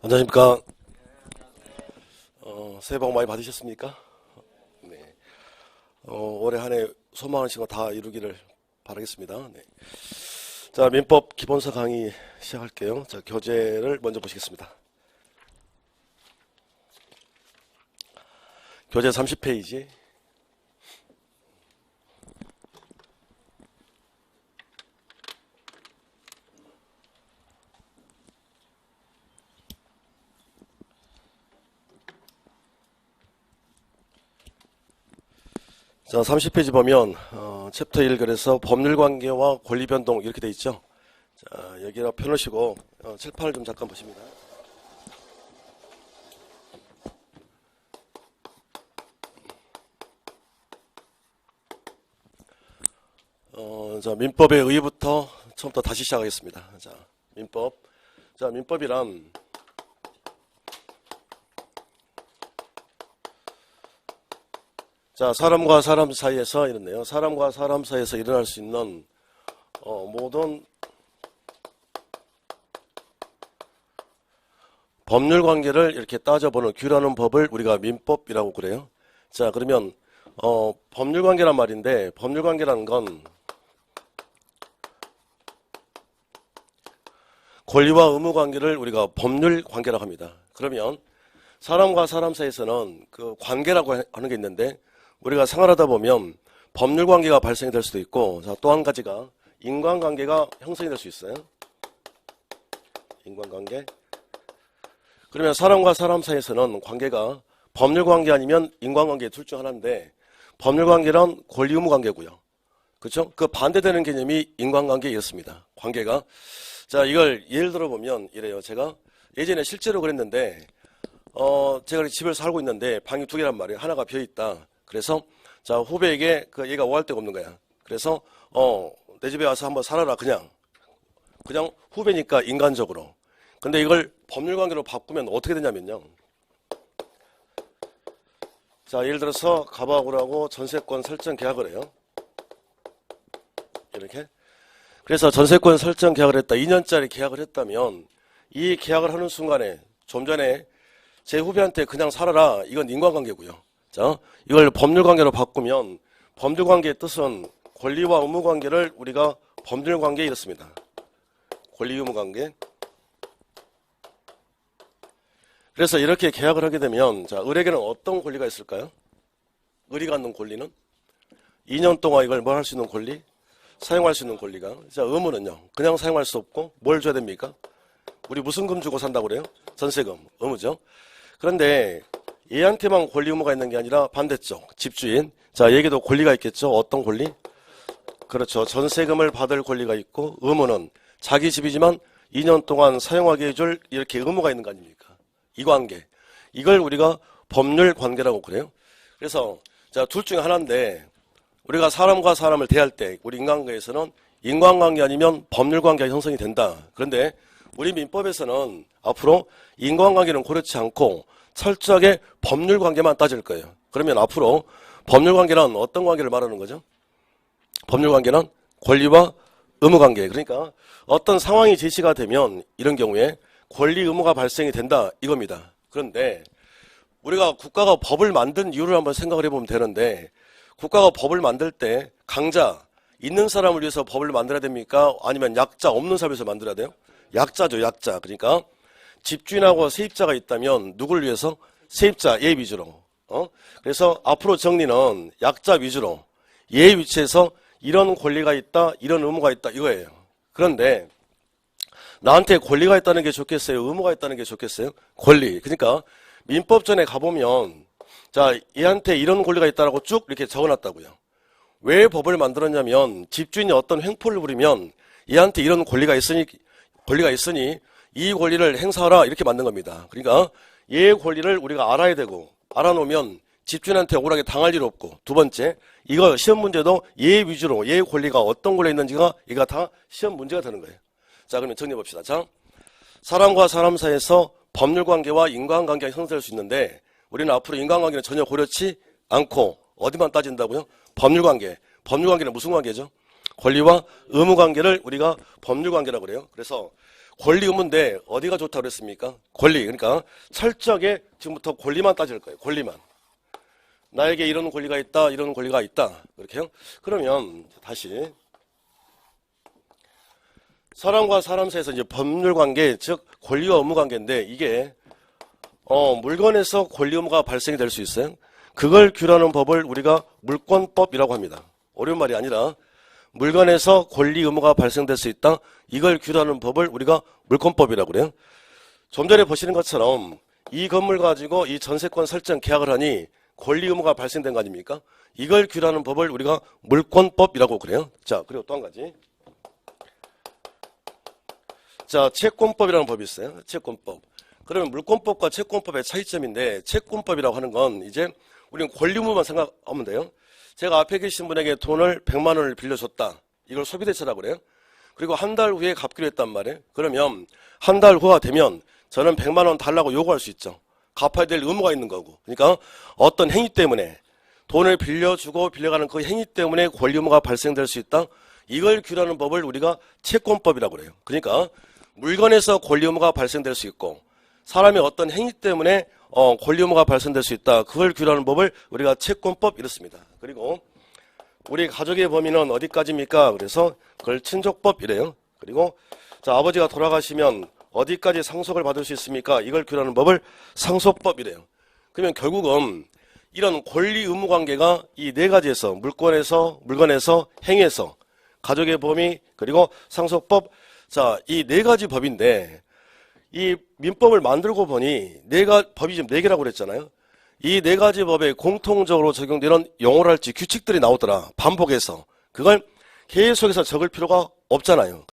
안녕하십니까. 새해 복 많이 받으셨습니까? 네. 올해 한 해 소망하신 거 다 이루기를 바라겠습니다. 네. 자, 민법 기본서 강의 시작할게요. 자, 교재를 먼저 보시겠습니다. 교재 30페이지. 자, 30페이지 보면 챕터 1 그래서 법률관계와 권리변동 이렇게 돼 있죠. 자, 여기다 펴놓으시고 칠판을 좀 잠깐 보십니다. 자, 민법의 의의부터 처음부터 다시 시작하겠습니다. 자, 민법. 자, 민법이란 자, 사람과 사람 사이에서 이렇네요. 사람과 사람 사이에서 일어날 수 있는 모든 법률 관계를 이렇게 따져보는 규율하는 법을 우리가 민법이라고 그래요. 자, 그러면 법률 관계란 말인데 법률 관계라는 건 권리와 의무 관계를 우리가 법률 관계라고 합니다. 그러면 사람과 사람 사이에서는 그 관계라고 하는 게 있는데 우리가 생활하다 보면 법률 관계가 발생이 될 수도 있고, 자, 또 한 가지가 인간관계가 형성이 될 수 있어요. 인간관계. 그러면 사람과 사람 사이에서는 관계가 법률 관계 아니면 인간관계 둘 중 하나인데, 법률 관계란 권리 의무 관계고요. 그렇죠? 그 반대되는 개념이 인간관계였습니다. 관계가. 자, 이걸 예를 들어 보면 이래요. 제가 예전에 실제로 그랬는데, 제가 집을 살고 있는데 방이 두 개란 말이에요. 하나가 비어 있다. 그래서 자, 후배에게 얘가 오할 데가 없는 거야. 그래서 내 집에 와서 한번 살아라. 그냥 후배니까 인간적으로. 근데 이걸 법률관계로 바꾸면 어떻게 되냐면요. 자, 예를 들어서 갑하고라고 전세권 설정 계약을 해요. 이렇게. 그래서 전세권 설정 계약을 했다. 2년짜리 계약을 했다면 이 계약을 하는 순간에 좀 전에 제 후배한테 그냥 살아라. 이건 인간관계고요. 자, 이걸 법률관계로 바꾸면 법률관계의 뜻은 권리와 의무관계를 우리가 법률관계에 이렇습니다. 권리 의무관계. 그래서 이렇게 계약을 하게 되면 자, 을에게는 어떤 권리가 있을까요? 을이 갖는 권리는 2년 동안 이걸 뭘 할 수 있는 권리? 사용할 수 있는 권리가. 자, 의무는요. 그냥 사용할 수 없고 뭘 줘야 됩니까? 우리 무슨 금 주고 산다고 그래요? 전세금. 의무죠. 그런데 얘한테만 권리 의무가 있는 게 아니라 반대쪽 집주인. 자, 얘에게도 권리가 있겠죠. 어떤 권리? 그렇죠. 전세금을 받을 권리가 있고 의무는 자기 집이지만 2년 동안 사용하게 해줄 이렇게 의무가 있는 거 아닙니까? 이 관계. 이걸 우리가 법률 관계라고 그래요. 그래서 자, 둘 중에 하나인데 우리가 사람과 사람을 대할 때 우리 인간관계에서는 인간관계 아니면 법률 관계가 형성이 된다. 그런데 우리 민법에서는 앞으로 인간관계는 고려치 않고 철저하게 법률 관계만 따질 거예요. 그러면 앞으로 법률 관계는 어떤 관계를 말하는 거죠? 법률 관계는 권리와 의무 관계. 그러니까 어떤 상황이 제시가 되면 이런 경우에 권리 의무가 발생이 된다 이겁니다. 그런데 우리가 국가가 법을 만든 이유를 한번 생각을 해보면 되는데 국가가 법을 만들 때 강자 있는 사람을 위해서 법을 만들어야 됩니까? 아니면 약자 없는 사람을 위해서 만들어야 돼요? 약자죠, 약자. 그러니까 집주인하고 세입자가 있다면 누구를 위해서? 세입자, 얘 위주로. 그래서 앞으로 정리는 약자 위주로 얘 위치에서 이런 권리가 있다, 이런 의무가 있다 이거예요. 그런데 나한테 권리가 있다는 게 좋겠어요? 의무가 있다는 게 좋겠어요? 권리. 그러니까 민법전에 가보면 자, 얘한테 이런 권리가 있다라고 쭉 이렇게 적어놨다고요. 왜 법을 만들었냐면 집주인이 어떤 횡포를 부리면 얘한테 이런 권리가 있으니 이 권리를 행사하라 이렇게 만든 겁니다. 그러니까 얘의 권리를 우리가 알아야 되고 알아놓으면 집주인한테 억울하게 당할 일 없고 두 번째 이거 시험 문제도 얘 위주로 얘의 권리가 어떤 권리가 있는지가 이거 다 시험 문제가 되는 거예요. 자, 그러면 정리해 봅시다. 자, 사람과 사람 사이에서 법률관계와 인간관계가 형성될 수 있는데 우리는 앞으로 인간관계는 전혀 고려치 않고 어디만 따진다고요? 법률관계. 법률관계는 무슨 관계죠? 권리와 의무관계를 우리가 법률관계라고 그래요. 그래서 권리 의무인데 어디가 좋다고 그랬습니까? 권리. 그러니까 철저하게 지금부터 권리만 따질 거예요. 권리만. 나에게 이런 권리가 있다, 이런 권리가 있다. 그렇게요? 그러면 다시 사람과 사람 사이에서 이제 법률 관계, 즉 권리와 의무 관계인데 이게 물건에서 권리 의무가 발생이 될 수 있어요. 그걸 규율하는 법을 우리가 물권법이라고 합니다. 어려운 말이 아니라 물건에서 권리 의무가 발생될 수 있다. 이걸 규율하는 법을 우리가 물권법이라고 그래요. 좀 전에 보시는 것처럼 이 건물 가지고 이 전세권 설정 계약을 하니 권리 의무가 발생된 거 아닙니까? 이걸 규율하는 법을 우리가 물권법이라고 그래요. 자, 그리고 또 한 가지. 자, 채권법이라는 법이 있어요. 채권법. 그러면 물권법과 채권법의 차이점인데 채권법이라고 하는 건 이제 우리는 권리 의무만 생각하면 돼요. 제가 앞에 계신 분에게 돈을 100만 원을 빌려줬다. 이걸 소비대차라고 그래요. 그리고 한 달 후에 갚기로 했단 말이에요. 그러면 한 달 후가 되면 저는 100만 원 달라고 요구할 수 있죠. 갚아야 될 의무가 있는 거고. 그러니까 어떤 행위 때문에 돈을 빌려주고 빌려가는 그 행위 때문에 권리 의무가 발생될 수 있다. 이걸 규율하는 법을 우리가 채권법이라고 그래요. 그러니까 물건에서 권리 의무가 발생될 수 있고 사람의 어떤 행위 때문에 권리 의무가 발생될 수 있다. 그걸 규율하는 법을 우리가 채권법 이렇습니다. 그리고 우리 가족의 범위는 어디까지입니까? 그래서 그걸 친족법 이래요. 그리고 자, 아버지가 돌아가시면 어디까지 상속을 받을 수 있습니까? 이걸 규율하는 법을 상속법 이래요. 그러면 결국은 이런 권리 의무 관계가 이 네 가지에서 물건에서 행위에서 가족의 범위 그리고 상속법 자, 이 네 가지 법인데 이 민법을 만들고 보니 법이 지금 네 개라고 그랬잖아요. 이 네 가지 법에 공통적으로 적용되는 용어랄지 규칙들이 나오더라. 반복해서. 그걸 계속해서 적을 필요가 없잖아요.